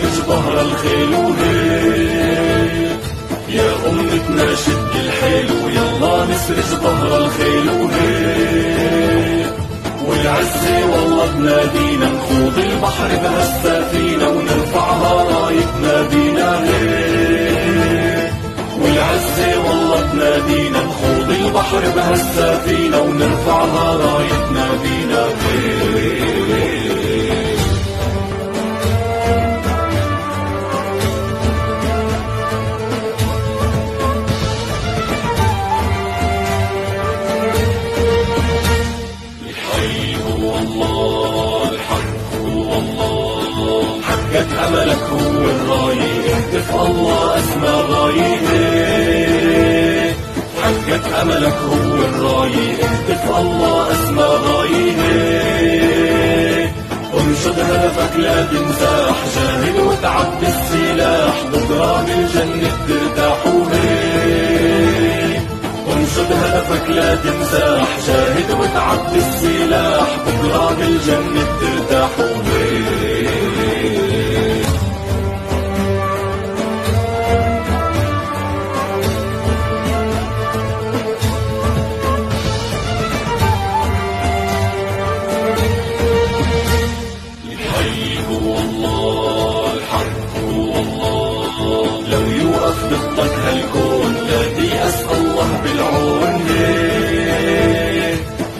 نسرج ظهر الخيل وهيك، يا أمتنا شد الحيل ويلا نسرج ظهر الخيل وهيك، والعزة والله بنادينا نخوض البحر بهالسفينة ونرفعها رايتنا بينا هيك، والعزة والله بنادينا نخوض البحر بهالسفينة ونرفعها رايتنا بينا هيك. حقق أملك هو الراية، اهتف الله أسمى غاية، حقق أملك هو الراية، اهتف الله أسمى غاية، انشد هدفك لا تنساح، جاهد وتعب بالسلاح، بكرة بالجنة ترتاح وهيك، انشد هدفك لا تنساح، جاهد وتعب بالسلاح، بكرة بالجنة ترتاح وهيك. لو يوقف ضدك هالكون لا تيأس الله بالعون،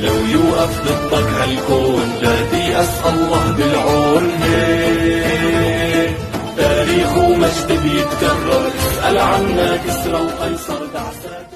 لو يوقف ضدك هالكون لا تيأس الله بالعون، تاريخ ومجد بيتكرر، اسأل عنا كسرى وقيصر دعسات.